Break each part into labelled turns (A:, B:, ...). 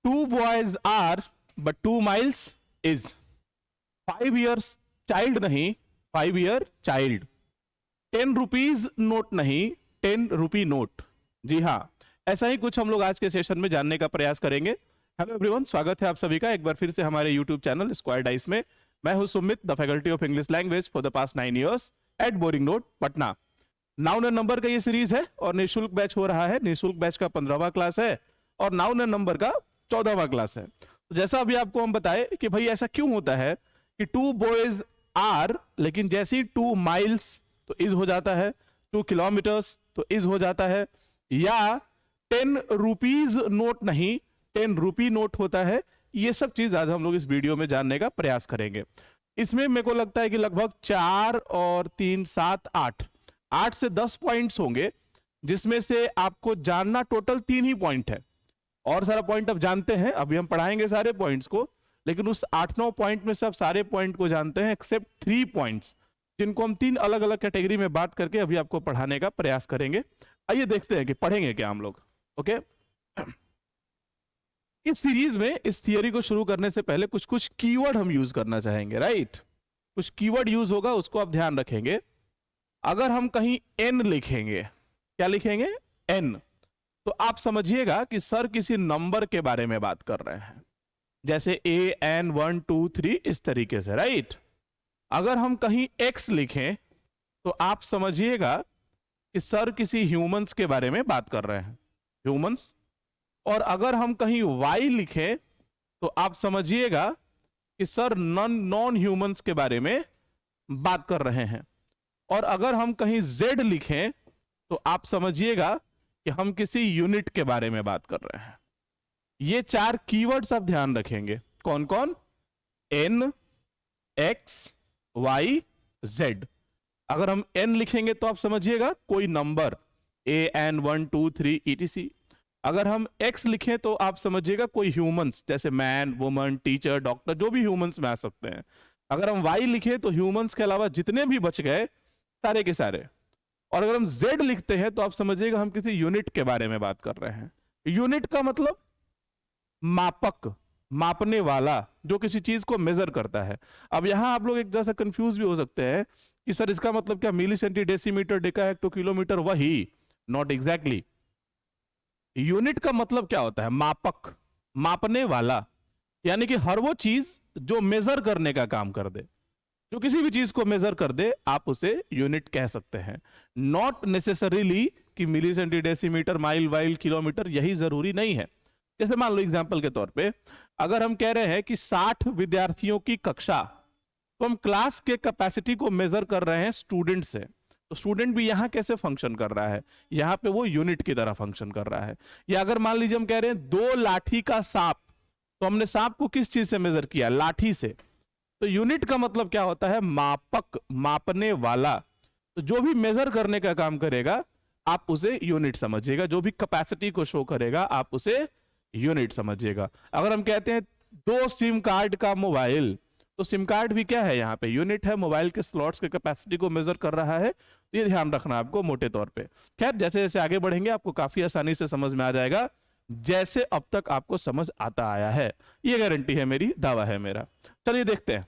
A: 2 boys are but 2 miles is 5 years child नहीं 5 year child 10 rupees note नहीं 10 rupee note. जी हाँ, ऐसा ही कुछ हम लोग आज के सेशन में जानने का प्रयास करेंगे। हेलो एवरीवन, स्वागत है आप सभी का एक बार फिर से हमारे यूट्यूब चैनल स्क्वायर डाइस में। मैं हूं Sumit, the faculty of English language for the past 9 years at Boring नोट पटना। नाउन एंड नंबर का ये सीरीज है और निःशुल्क बैच हो रहा है। निःशुल्क बैच का 15वां क्लास है और नाउन एंड नंबर का 14वां क्लास है। तो जैसा अभी आपको हम बताए कि भाई ऐसा क्यों होता है कि 2 boys are, लेकिन जैसे ही 2 miles तो इज हो जाता है, 2 kilometers तो इज हो जाता है, या 10 रुपीज नोट नहीं 10 रुपी नोट होता है। ये सब चीज आज हम लोग इस वीडियो में जानने का प्रयास करेंगे। इसमें मेरे को लगता है कि लगभग 4 और 3 7 8 से 10 पॉइंट्स होंगे, जिसमें से आपको जानना टोटल 3 ही पॉइंट है। और सारा पॉइंट अब जानते हैं, अभी हम पढ़ाएंगे सारे पॉइंट्स को, लेकिन उस 8-9 पॉइंट में से आप सारे पॉइंट को जानते हैं एक्सेप्ट 3 पॉइंट्स, जिनको हम 3 अलग अलग कैटेगरी में बात करके अभी आपको पढ़ाने का प्रयास करेंगे। आइए देखते हैं कि पढ़ेंगे क्या हम लोग। ओके, इस सीरीज में इस थियरी को शुरू करने से पहले कुछ कुछ कीवर्ड हम यूज करना चाहेंगे। राइट, कुछ कीवर्ड यूज होगा, उसको आप ध्यान रखेंगे। अगर हम कहीं एन लिखेंगे, क्या लिखेंगे? एन, तो आप समझिएगा कि सर किसी नंबर के बारे में बात कर रहे हैं, जैसे AN 1 2 3 इस तरीके से। राइट, अगर हम कहीं एक्स लिखें तो आप समझिएगा कि सर किसी ह्यूमंस के बारे में बात कर रहे हैं, ह्यूमंस। और अगर हम कहीं वाई लिखें तो आप समझिएगा कि सर नॉन ह्यूमंस के बारे में बात कर रहे हैं। और अगर हम कहीं जेड लिखें तो आप समझिएगा कि हम किसी यूनिट के बारे में बात कर रहे हैं। ये 4 कीवर्ड्स आप ध्यान रखेंगे। कौन कौन? N, X, Y, Z. अगर हम एन लिखेंगे तो आप समझिएगा कोई नंबर, AN 1 2 3 etc। अगर हम एक्स लिखें तो आप समझिएगा कोई ह्यूमंस, जैसे मैन, वुमन, टीचर, डॉक्टर, जो भी ह्यूमंस में आ सकते हैं। अगर हम वाई लिखें तो ह्यूमंस के अलावा जितने भी बच गए सारे के सारे। और अगर हम जेड लिखते हैं तो आप समझिएगा हम किसी यूनिट के बारे में बात कर रहे हैं। यूनिट का मतलब मापक, मापने वाला, जो किसी चीज को मेजर करता है। अब यहां आप लोग एक जैसा कंफ्यूज भी हो सकते हैं कि सर इसका मतलब क्या milli centi, decimeter, deca hecto, kilometer? वही, नॉट एग्जैक्टली। यूनिट का मतलब क्या होता है? मापक, मापने वाला, यानी कि हर वो चीज जो मेजर करने का काम कर दे, जो किसी भी चीज को मेजर कर दे, आप उसे यूनिट कह सकते हैं। नॉट नेसेसरीली कि milli centi, decimeter, mile, while, kilometer, यही जरूरी नहीं है। जैसे मान लो एग्जांपल के तौर पे, अगर हम कह रहे हैं कि 60 विद्यार्थियों की कक्षा, तो हम क्लास के कैपेसिटी को मेजर कर रहे हैं स्टूडेंट से। तो स्टूडेंट भी यहां कैसे फंक्शन कर रहा है? यहां पे वो यूनिट की तरह फंक्शन कर रहा है। या अगर मान लीजिए हम कह रहे हैं 2 लाठी का सांप, तो हमने सांप को किस चीज से मेजर किया? लाठी से। तो यूनिट का मतलब क्या होता है? मापक, मापने वाला। तो जो भी मेजर करने का काम करेगा आप उसे यूनिट समझिएगा, जो भी कैपेसिटी को शो करेगा आप उसे यूनिट समझिएगा। अगर हम कहते हैं 2 सिम कार्ड का मोबाइल, तो सिम कार्ड भी क्या है? यहाँ पे यूनिट है, मोबाइल के स्लॉट्स के कैपेसिटी को मेजर कर रहा है। तो ये ध्यान रखना आपको मोटे तौर पे। खैर, जैसे जैसे आगे बढ़ेंगे आपको काफी आसानी से समझ में आ जाएगा, जैसे अब तक आपको समझ आता आया है, ये गारंटी है मेरी, दावा है मेरा। चलिए देखते हैं।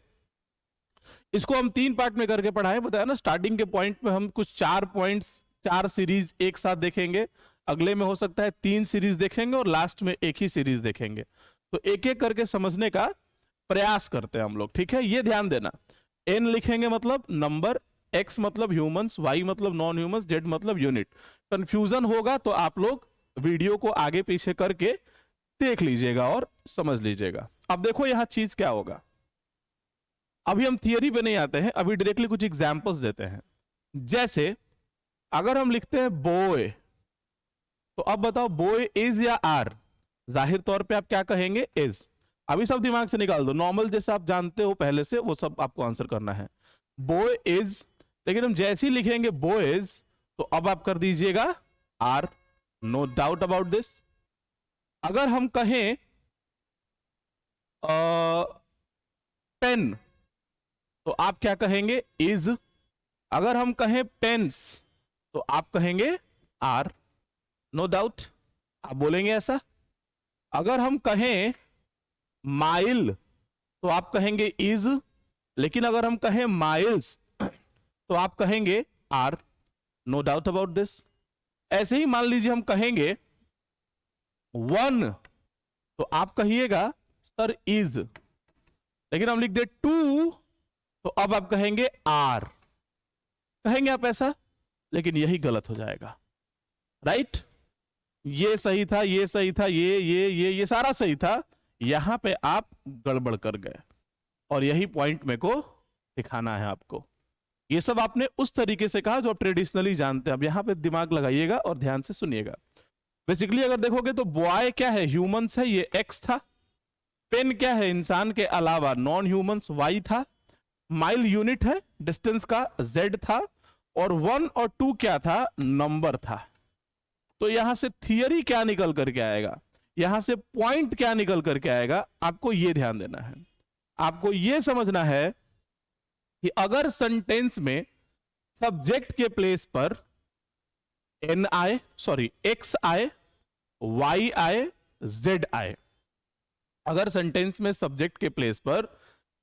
A: इसको हम 3 पार्ट में करके पढ़ाए, बताया ना। स्टार्टिंग के पॉइंट में हम कुछ 4 पॉइंट्स, 4 सीरीज एक साथ देखेंगे। अगले में हो सकता है 3 सीरीज देखेंगे और लास्ट में एक ही सीरीज देखेंगे। तो एक एक करके समझने का प्रयास करते हैं हम लोग, ठीक है? ये ध्यान देना, एन लिखेंगे मतलब नंबर, एक्स मतलब ह्यूमंस, वाई मतलब नॉन ह्यूमंस, जेड मतलब यूनिट। कंफ्यूजन होगा तो आप लोग वीडियो को आगे पीछे करके देख लीजिएगा और समझ लीजिएगा। अब देखो यहां चीज क्या होगा। अभी हम थियरी पे नहीं आते हैं, अभी डायरेक्टली कुछ एग्जांपल्स देते हैं। जैसे अगर हम लिखते हैं बॉय, तो अब बताओ बॉय इज या आर? जाहिर तौर पे आप क्या कहेंगे? इज। अभी सब दिमाग से निकाल दो, नॉर्मल जैसे आप जानते हो पहले से, वो सब आपको आंसर करना है। बॉय इज, लेकिन हम जैसे ही लिखेंगे बॉयज, तो अब आप कर दीजिएगा are, no doubt about this. अगर हम कहें पेन, तो आप क्या कहेंगे? इज। अगर हम कहें पेन्स, तो आप कहेंगे आर, नो डाउट। आप बोलेंगे ऐसा? अगर हम कहें माइल तो आप कहेंगे इज, लेकिन अगर हम कहें माइल्स तो आप कहेंगे are, no doubt about this. ऐसे ही मान लीजिए हम कहेंगे वन तो आप कहिएगा सर इज, लेकिन हम लिख दे टू तो अब आप कहेंगे आर, कहेंगे आप ऐसा, लेकिन यही गलत हो जाएगा, राइट? ये सही था, ये सही था, ये सारा सही था, यहां पे आप गड़बड़ कर गए, और यही पॉइंट मेरे को दिखाना है आपको। ये सब आपने उस तरीके से कहा जो आप ट्रेडिशनली जानते हैं। अब यहां पे दिमाग लगाइएगा और ध्यान से सुनिएगा। बेसिकली अगर देखोगे तो बॉय क्या है, ह्यूमंस है, ये एक्स था। पेन क्या है, इंसान के अलावा नॉन ह्यूमंस, वाई था। माइल यूनिट है डिस्टेंस का, जेड था। और 1 और 2 क्या था, नंबर था। तो यहां से थियरी क्या निकल करके आएगा, यहां से पॉइंट क्या निकल करके आएगा, आपको यह ध्यान देना है। आपको यह समझना है कि अगर सेंटेंस में सब्जेक्ट के प्लेस पर एक्स आए, वाई आए, जेड आए, अगर सेंटेंस में सब्जेक्ट के प्लेस पर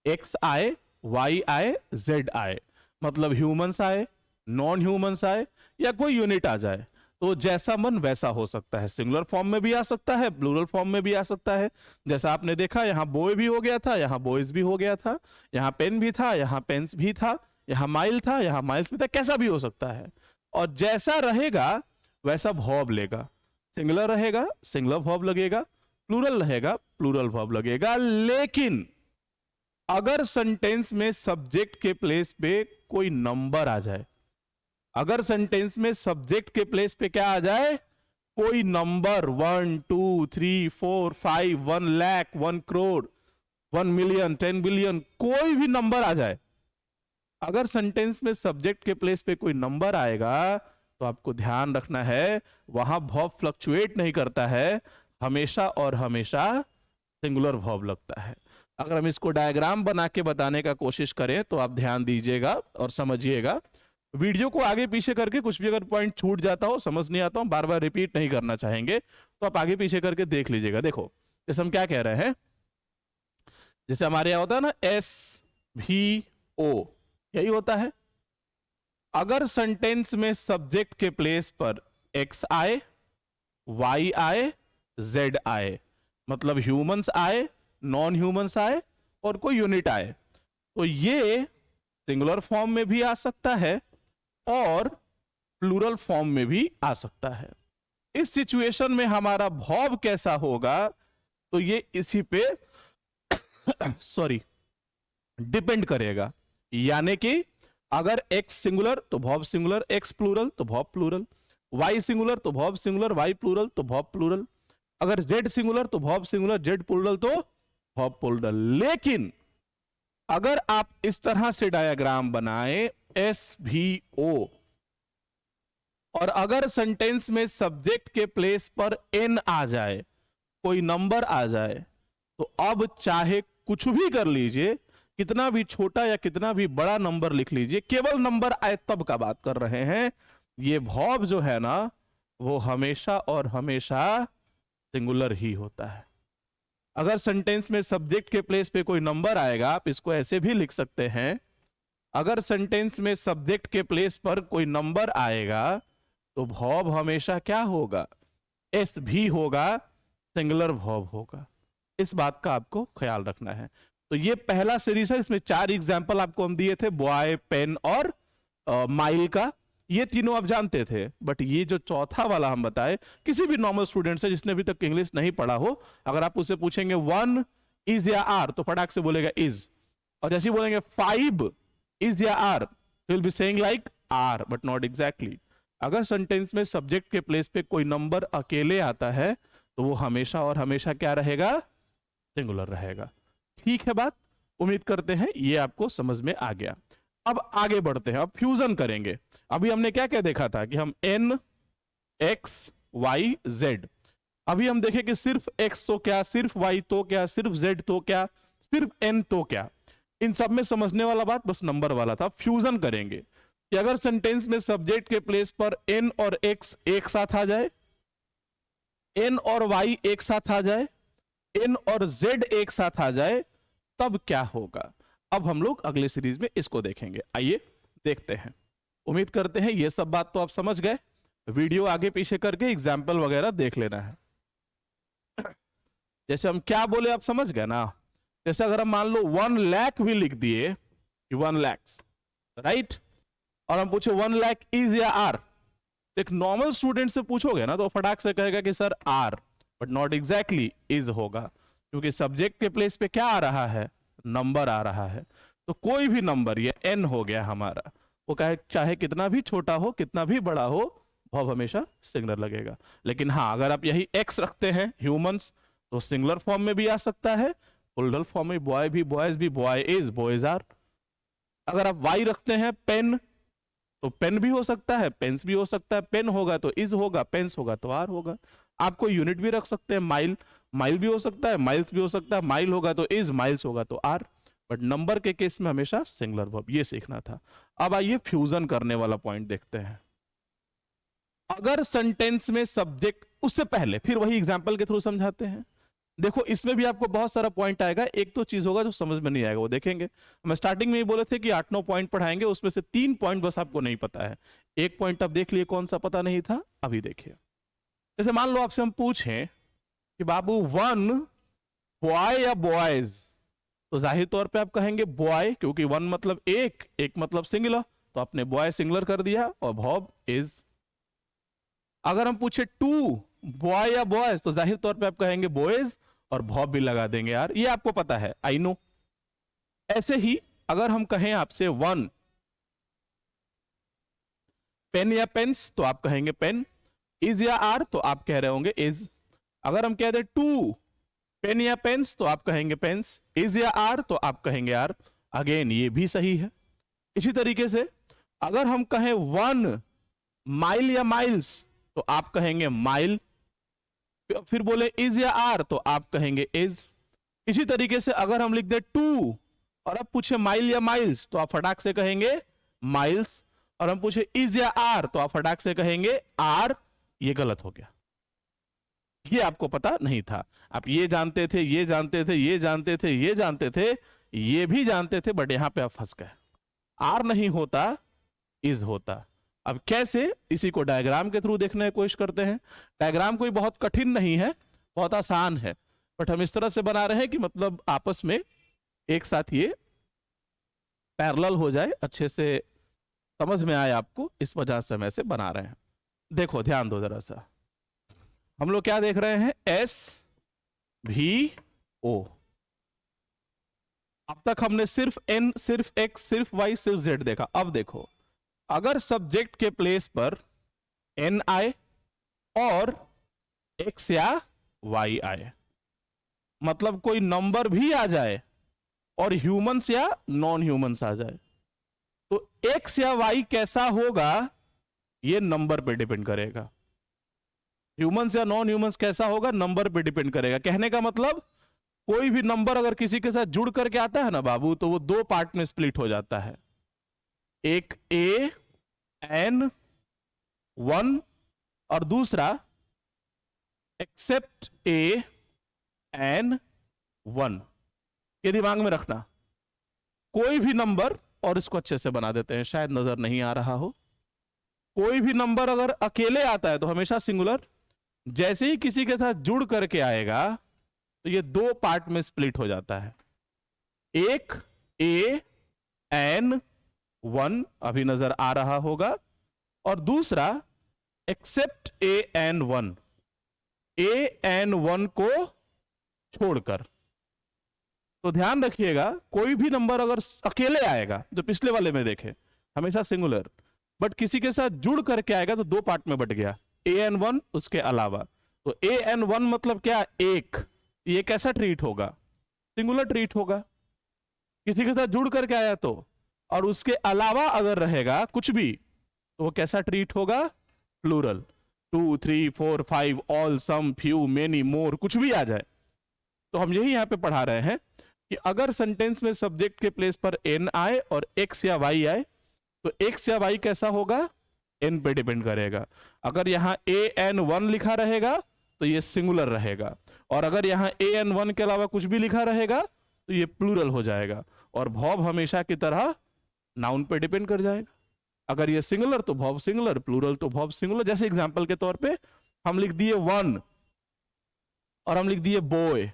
A: एक्स आए, वाई आए, जेड आए, मतलब ह्यूमंस आए, नॉन ह्यूमंस आए, या कोई यूनिट आ जाए, तो जैसा मन वैसा हो सकता है। सिंगुलर फॉर्म में भी आ सकता है, प्लूरल फॉर्म में भी आ सकता है। जैसा आपने देखा, यहां बॉय भी हो गया था, यहां बॉयज भी हो गया था, यहां पेन भी था, यहां पेन्स भी था, यहां माइल था, यहां माइल्स भी था, कैसा भी हो सकता है। और जैसा रहेगा वैसा वर्ब लेगा। सिंगुलर रहेगा, सिंगुलर वर्ब लगेगा, प्लूरल रहेगा, प्लूरल वर्ब लगेगा। लेकिन अगर सेंटेंस में सब्जेक्ट के प्लेस पे कोई नंबर आ जाए, अगर सेंटेंस में सब्जेक्ट के प्लेस पे क्या आ जाए, कोई number 1 2 3 4 5 1 lakh 1 crore 1 million 10 billion, कोई भी नंबर आ जाए, अगर सेंटेंस में सब्जेक्ट के प्लेस पे कोई नंबर आएगा तो आपको ध्यान रखना है वहां वर्ब फ्लक्चुएट नहीं करता है, हमेशा और हमेशा सिंगुलर वर्ब लगता है। अगर हम इसको डायग्राम बना के बताने का कोशिश करें तो आप ध्यान दीजिएगा और समझिएगा। वीडियो को आगे पीछे करके कुछ भी अगर पॉइंट छूट जाता हो, समझ नहीं आता हो, बार बार रिपीट नहीं करना चाहेंगे तो आप आगे पीछे करके देख लीजिएगा। देखो जैसे हम क्या कह रहे हैं, जैसे हमारे यहां होता है ना SVO, यही होता है। अगर सेंटेंस में सब्जेक्ट के प्लेस पर एक्स आए, वाई आए, जेड आए, मतलब ह्यूमंस आए, नॉन ह्यूमंस आए और कोई यूनिट आए, तो ये सिंगुलर फॉर्म में भी आ सकता है और प्लूरल फॉर्म में भी आ सकता है। इस सिचुएशन में हमारा वर्ब कैसा होगा, तो ये इसी पे डिपेंड करेगा। यानी कि अगर एक्स सिंगुलर तो वर्ब सिंगुलर, एक्स प्लूरल तो वर्ब प्लूरल, वाई सिंगुलर तो वर्ब सिंगुलर, वाई प्लूरल तो वर्ब प्लूरल, अगर जेड सिंगुलर तो वर्ब सिंगुलर, जेड प्लूरल तो वर्ब प्लूरल। लेकिन अगर आप इस तरह से डायग्राम बनाएं SVO, और अगर सेंटेंस में सब्जेक्ट के प्लेस पर N आ जाए, कोई नंबर आ जाए, तो अब चाहे कुछ भी कर लीजिए, कितना भी छोटा या कितना भी बड़ा नंबर लिख लीजिए, केवल नंबर आए तब का बात कर रहे हैं, ये वर्ब जो है ना वो हमेशा और हमेशा सिंगुलर ही होता है। अगर सेंटेंस में सब्जेक्ट के प्लेस पे कोई नंबर आएगा, आप इसको ऐसे भी लिख सकते हैं, अगर सेंटेंस में सब्जेक्ट के प्लेस पर कोई नंबर आएगा तो वर्ब हमेशा क्या होगा, SV होगा, सिंगुलर वर्ब होगा। इस बात का आपको ख्याल रखना है। तो ये पहला सीरीज है, इसमें 4 एग्जाम्पल आपको हम दिए थे, बॉय, पेन और माइल का। ये तीनों आप जानते थे, बट ये जो चौथा वाला हम बताए, किसी भी नॉर्मल स्टूडेंट से जिसने अभी तक इंग्लिश नहीं पढ़ा हो, अगर आप उससे पूछेंगे 1 इज या आर तो फटाक से बोलेगा इज, और जैसे बोलेंगे 5 इज या are, will be saying like are but not exactly. अगर सेंटेंस में सब्जेक्ट के प्लेस पे कोई नंबर अकेले आता है तो वो हमेशा और हमेशा क्या रहेगा, सिंगुलर रहेगा। ठीक है बात, उम्मीद करते हैं ये आपको समझ में आ गया। अब आगे बढ़ते हैं, अब फ्यूजन करेंगे। अभी हमने क्या क्या देखा था कि हम N, X, Y, Z, अभी हम देखें कि सिर्फ X तो क्या, सिर्फ Y तो क्या, सिर्फ Z तो क्या, सिर्फ N तो क्या। इन सब में समझने वाला बात बस नंबर वाला था। फ्यूजन करेंगे कि अगर सेंटेंस में सब्जेक्ट के प्लेस पर N और X एक साथ आ जाए, N और Y एक साथ आ जाए, n और z एक साथ आ जाए तब क्या होगा। अब हम लोग अगले सीरीज में इसको देखेंगे, आइए देखते हैं। उम्मीद करते हैं ये सब बात तो आप समझ गए, वीडियो आगे पीछे करके एग्जाम्पल वगैरह देख लेना है। जैसे हम क्या बोले आप समझ गए ना। जैसे अगर हम मान लो 1 लाख भी लिख दिए कि 1 लाख, राइट, और हम पूछे 1 लाख इज या आर, एक नॉर्मल स्टूडेंट से पूछोगे ना तो फटाक से कहेगा कि sir are, but not exactly is होगा, क्योंकि सब्जेक्ट के प्लेस पे क्या आ रहा है, नंबर आ रहा है। तो कोई भी नंबर, ये n हो गया हमारा, वो चाहे कितना भी छोटा हो कितना भी बड़ा हो, वर्ब हमेशा सिंगुलर लगेगा। लेकिन हाँ, अगर आप यही x रखते हैं ह्यूमंस, तो सिंगुलर फॉर्म में भी आ सकता है, प्लूरल फॉर्म में बॉय भी, बॉयज भी, बॉय इज, बॉयज आर। अगर आप y रखते हैं पेन, तो पेन भी हो सकता है, पेंस भी हो सकता है, पेन होगा तो इज होगा, पेंस होगा तो आर होगा। आपको यूनिट भी रख सकते हैं, माइल, माइल भी हो सकता है, माइल्स भी हो सकता है, माइल होगा तो इज, माइल्स होगा तो आर, बट नंबर के केस में हमेशा सिंगुलर वर्ब, ये सीखना था। अब आइए फ्यूजन करने वाला पॉइंट देखते हैं। अगर सेंटेंस में सब्जेक्ट, उससे पहले फिर वही एग्जांपल के थ्रू समझाते हैं। देखो इसमें भी आपको बहुत सारा पॉइंट आएगा, एक तो चीज होगा जो समझ में नहीं आएगा, वो देखेंगे। हम स्टार्टिंग में ही बोले थे कि 8-9 पॉइंट पढ़ाएंगे, उसमें से 3 पॉइंट बस आपको नहीं पता है। एक पॉइंट आप देख लिए कौन सा पता नहीं था, अभी देखिए। जैसे मान लो आपसे हम पूछें कि बाबू 1 बॉय या बॉयज, तो जाहिर तौर पे आप कहेंगे बॉय, क्योंकि 1 मतलब एक मतलब सिंगुलर, तो आपने बॉय सिंगुलर कर दिया और वर्ब इज। अगर हम पूछे 2 बॉय या बॉयज, तो जाहिर तौर पे आप कहेंगे बॉयज और वर्ब भी लगा देंगे यार, ये आपको पता है, आई नो। ऐसे ही अगर हम कहें आपसे 1 पेन या पेन्स, तो आप कहेंगे पेन, इज या आर, तो आप कह रहे होंगे इज। अगर हम कह दे 2 पेन या पेन्स, तो आप कहेंगे पेन्स, इज या आर, तो आप कहेंगे आर, अगेन ये भी सही है। इसी तरीके से अगर हम कहें 1 माइल या माइल्स, तो आप कहेंगे माइल, फिर बोले इज या आर, तो आप कहेंगे इज। इसी तरीके से अगर हम लिख दे 2 और अब पूछे माइल या माइल्स, तो आप फटाक से कहेंगे माइल्स, और हम पूछे इज या आर, तो आप फटाक से कहेंगे आर। ये गलत हो गया, ये आपको पता नहीं था। आप ये जानते थे, ये जानते थे, ये जानते थे, ये जानते थे, ये भी जानते थे, बट यहां पे आप फंस गए। आर नहीं होता, इज होता। अब कैसे, इसी को डायग्राम के थ्रू देखने की कोशिश करते हैं। डायग्राम कोई बहुत कठिन नहीं है, बहुत आसान है, बट हम इस तरह से बना रहे हैं कि मतलब आपस में एक साथ ये पैरेलल हो जाए, अच्छे से समझ में आए आपको, इस वजह से हम ऐसे बना रहे हैं। देखो ध्यान दो जरा सा, हम लोग क्या देख रहे हैं, एस भी ओ। अब तक हमने सिर्फ एन, सिर्फ एक्स, सिर्फ वाई, सिर्फ जेड देखा। अब देखो, अगर सब्जेक्ट के प्लेस पर एन आए और एक्स या वाई आए, मतलब कोई नंबर भी आ जाए और ह्यूमंस या नॉन ह्यूमंस आ जाए, तो एक्स या वाई कैसा होगा ये नंबर पे डिपेंड करेगा। ह्यूमंस या नॉन ह्यूमंस कैसा होगा, नंबर पे डिपेंड करेगा। कहने का मतलब कोई भी नंबर अगर किसी के साथ जुड़ करके आता है ना बाबू, तो वो 2 पार्ट में स्प्लिट हो जाता है, एक ए एन 1 और दूसरा एक्सेप्ट ए एन 1। ये दिमाग में रखना, कोई भी नंबर, और इसको अच्छे से बना देते हैं, शायद नजर नहीं आ रहा हो, कोई भी नंबर अगर अकेले आता है तो हमेशा सिंगुलर, जैसे ही किसी के साथ जुड़ करके आएगा तो ये 2 पार्ट में स्प्लिट हो जाता है, एक ए एन 1 अभी नजर आ रहा होगा, और दूसरा accept A N 1, A N 1 को छोड़कर। तो ध्यान रखिएगा, कोई भी नंबर अगर अकेले आएगा, जो पिछले वाले में देखे हमेशा सिंगुलर, बट किसी के साथ जुड़ करके आएगा तो 2 पार्ट में बट गया, ए एन 1 उसके अलावा। तो ए एन 1 मतलब क्या, एक, ये कैसा ट्रीट होगा, सिंगुलर ट्रीट होगा। किसी के साथ जुड़ करके आया तो, और उसके अलावा अगर रहेगा कुछ भी, तो वो कैसा ट्रीट होगा, प्लूरल। 2 3 4 5 ऑल, सम, फ्यू, मेनी, मोर, कुछ भी आ जाए। तो हम यही यहां पे पढ़ा रहे हैं कि अगर सेंटेंस में सब्जेक्ट के प्लेस पर एन आए और एक्स या वाई आए, तो एक्स या वाई कैसा होगा, एन पे डिपेंड करेगा। अगर यहां ए एन 1 लिखा रहेगा तो ये सिंगुलर रहेगा, और अगर यहाँ an1 के अलावा कुछ भी लिखा रहेगा तो ये प्लूरल हो जाएगा, और verb हमेशा की तरह नाउन पे डिपेंड कर जाएगा। अगर ये सिंगुलर तो verb सिंगुलर, प्लूरल तो verb सिंगुलर। जैसे एग्जांपल के तौर पे हम लिख दिए वन और हम लिख दिए बॉय,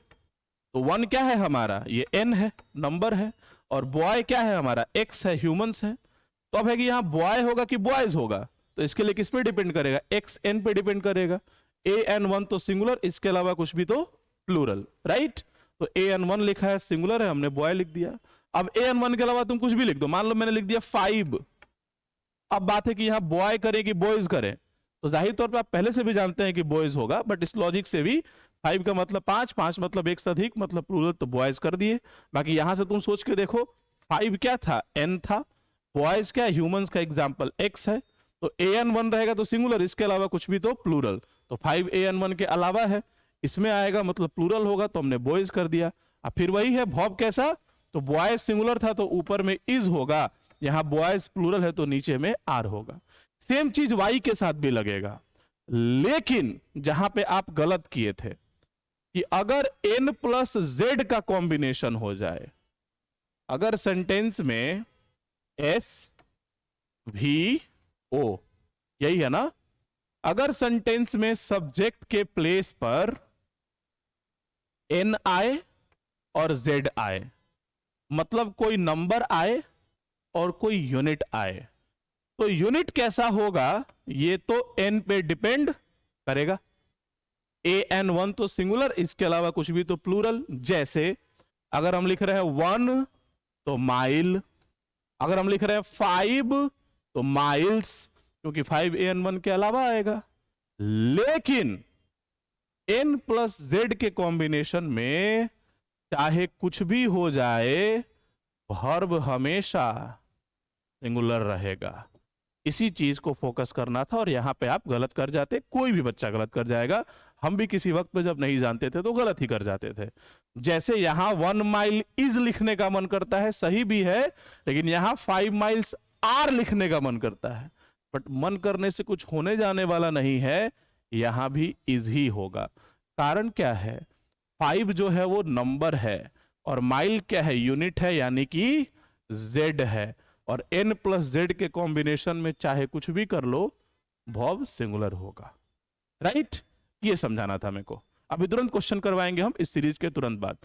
A: तो वन क्या है हमारा, ये n है, नंबर है, और बॉय क्या है हमारा, x है, ह्यूमंस है। तो अब है कि यहाँ बॉय होगा कि बॉयज होगा, तो इसके लिए किस पे डिपेंड करेगा, x n पे डिपेंड करेगा। an1 तो सिंगुलर, इसके अलावा कुछ भी तो प्लूरल, राइट। तो an1 लिखा है, सिंगुलर है, हमने बॉय लिख दिया। अब an1 के अलावा तुम कुछ भी लिख दो, मान लो मैंने लिख दिया 5। अब बात है कि यहाँ बॉय करें कि बॉयज करें, तो जाहिर तौर पे आप पहले से भी जानते हैं कि बॉयज होगा, बट इस लॉजिक से भी 5 का मतलब 5, 5 मतलब एक से अधिक, मतलब प्लूरल, तो बॉयज कर दिए। बाकी यहां से तुम सोच के देखो, 5 क्या था, n था, बॉयज क्या, ह्यूमंस का एग्जाम्पल x है, तो an1 रहेगा तो सिंगुलर, इसके अलावा कुछ भी तो प्लूरल, तो 5 an1 के अलावा है, इसमें आएगा मतलब प्लूरल होगा, तो हमने बॉयज कर दिया। अब फिर वही है verb कैसा, तो बॉयज सिंगुलर था तो ऊपर में इज होगा, यहाँ बॉयज प्लूरल है तो नीचे में आर होगा। सेम चीज y के साथ भी लगेगा, लेकिन जहां पे आप गलत किए थे कि अगर n प्लस z का कॉम्बिनेशन हो जाए, अगर सेंटेंस में s v o, यही है ना, अगर सेंटेंस में सब्जेक्ट के प्लेस पर n आए और z आए, मतलब कोई नंबर आए और कोई यूनिट आए, तो यूनिट कैसा होगा ये तो n पे डिपेंड करेगा। an1 तो सिंगुलर, इसके अलावा कुछ भी तो प्लूरल। जैसे अगर हम लिख रहे हैं 1 तो माइल, अगर हम लिख रहे हैं 5 तो माइल्स, क्योंकि 5 an1 के अलावा आएगा। लेकिन n प्लस z के कॉम्बिनेशन में चाहे कुछ भी हो जाए, वर्ब हमेशा सिंगुलर रहेगा। इसी चीज को फोकस करना था, और यहां पे आप गलत कर जाते, कोई भी बच्चा गलत कर जाएगा, हम भी किसी वक्त पे जब नहीं जानते थे तो गलत ही कर जाते थे। जैसे यहां 1 माइल इज लिखने का मन करता है, सही भी है, लेकिन यहां 5 माइल्स आर लिखने का मन करता है, बट मन करने से कुछ होने जाने वाला नहीं है, यहां भी इज ही होगा। कारण क्या है, 5 जो है वो नंबर है, और माइल क्या है, यूनिट है, यानी कि z है, और n प्लस z के कॉम्बिनेशन में चाहे कुछ भी कर लो, वर्ब सिंगुलर होगा, राइट। ये समझाना था मेरे को। अभी तुरंत क्वेश्चन करवाएंगे हम इस सीरीज के तुरंत बाद।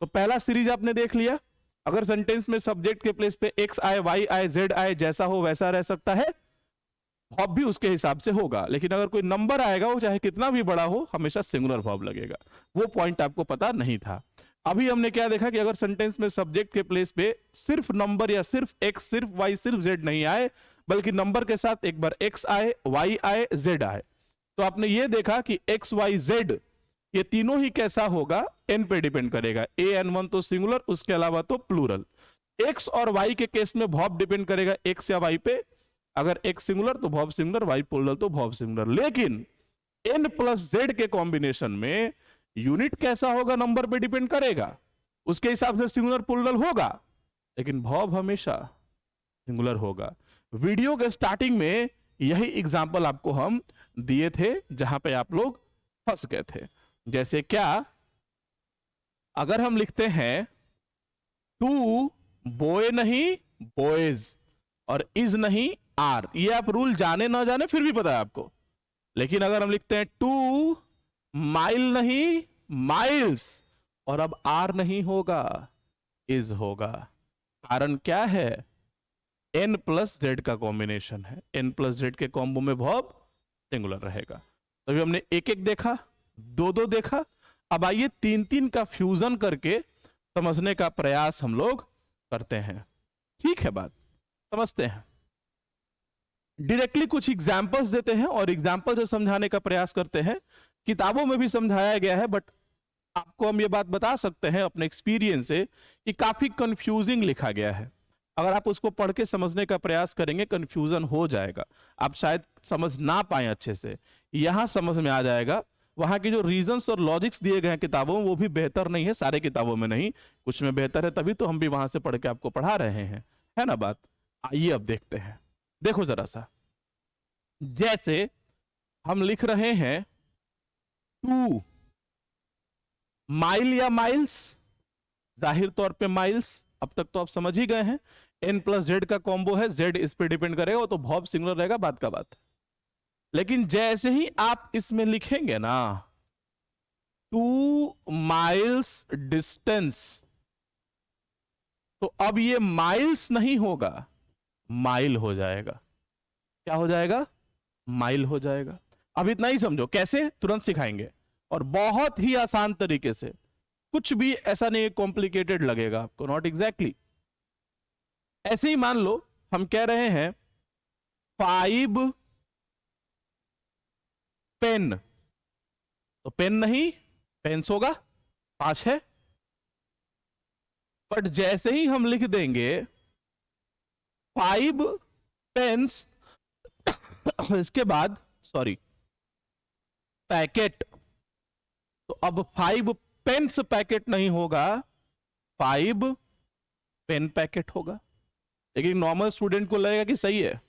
A: तो पहला सीरीज आपने देख लिया, अगर सेंटेंस में सब्जेक्ट के प्लेस पे x आए, y आए, z आए, जैसा हो वैसा रह सकता है, वर्ब भी उसके हिसाब से होगा। लेकिन अगर कोई नंबर आएगा, वो चाहे कितना भी बड़ा हो, हमेशा सिंगुलर वर्ब लगेगा। वो पॉइंट आपको पता नहीं था। अभी हमने क्या देखा कि अगर सेंटेंस में सब्जेक्ट के प्लेस पे सिर्फ नंबर या सिर्फ x, सिर्फ y, सिर्फ z नहीं आए, बल्कि नंबर के साथ एक बार x आए, y आए, z आए, तो आपने ये देखा कि x, y, z ये तीनों ही कैसा होगा, n पे डिपेंड करेगा। an1 तो सिंगुलर, उसके अलावा तो प्लूरल। x और y के केस में वर्ब डिपेंड करेगा x या y पे, अगर x सिंगुलर तो वर्ब सिंगुलर, y प्लूरल तो वर्ब सिंगुलर। लेकिन n प्लस z के कॉम्बिनेशन में यूनिट कैसा होगा, नंबर पे डिपेंड करेगा, उसके हिसाब से सिंगुलर प्लूरल होगा, लेकिन वर्ब हमेशा सिंगुलर होगा। वीडियो के स्टार्टिंग में यही एग्जांपल आपको हम दिए थे, जहां पे आप लोग फंस गए थे। जैसे क्या, अगर हम लिखते हैं टू बॉय नहीं बॉयज, और इज नहीं आर, ये आप रूल जाने ना जाने फिर भी पता है आपको। लेकिन अगर हम लिखते हैं टू माइल नहीं माइल्स, और अब आर नहीं होगा, इज होगा। कारण क्या है, n प्लस z का कॉम्बिनेशन है, n प्लस z के कॉम्बो में वर्ब सिंगुलर रहेगा। तो अभी हमने एक एक देखा, दो दो देखा, अब आइए तीन तीन का फ्यूजन करके समझने का प्रयास हम लोग करते हैं। ठीक है, बात समझते हैं। डायरेक्टली कुछ एग्जाम्पल्स देते हैं और एग्जाम्पल से समझाने का प्रयास करते हैं। किताबों में भी समझाया गया है, बट आपको हम ये बात बता सकते हैं अपने एक्सपीरियंस से कि काफी कंफ्यूजिंग लिखा गया है। अगर आप उसको पढ़ के समझने का प्रयास करेंगे, कंफ्यूजन हो जाएगा, आप शायद समझ ना पाए अच्छे से। यहां समझ में आ जाएगा। वहां की जो रीजंस और लॉजिक्स दिए गए हैं किताबों में, वो भी बेहतर नहीं है, सारे किताबों में नहीं, कुछ में बेहतर है, तभी तो हम भी वहां से पढ़ के आपको पढ़ा रहे हैं, है ना बात। आइए अब देखते हैं, देखो जरा सा। जैसे हम लिख रहे हैं टू, माइल या माइल्स, जाहिर तौर पे माइल्स, अब तक तो आप समझ ही गए हैं। n प्लस जेड का कॉम्बो है, z इस पे डिपेंड करेगा, तो वर्ब सिंगुलर रहेगा, बात का बात। लेकिन जैसे ही आप इसमें लिखेंगे ना 2 माइल्स डिस्टेंस, तो अब ये माइल्स नहीं होगा, माइल हो जाएगा। क्या हो जाएगा? माइल हो जाएगा। अब इतना ही समझो, कैसे तुरंत सिखाएंगे, और बहुत ही आसान तरीके से, कुछ भी ऐसा नहीं कॉम्प्लिकेटेड लगेगा आपको, नॉट एग्जैक्टली। ऐसे ही मान लो हम कह रहे हैं 5 पेन, तो पेन नहीं पेन्स होगा, 5 है। बट जैसे ही हम लिख देंगे 5 पेन्स इसके बाद सॉरी पैकेट, तो अब 5 पेन्स पैकेट नहीं होगा, 5 पेन पैकेट होगा। लेकिन नॉर्मल स्टूडेंट को लगेगा कि सही है,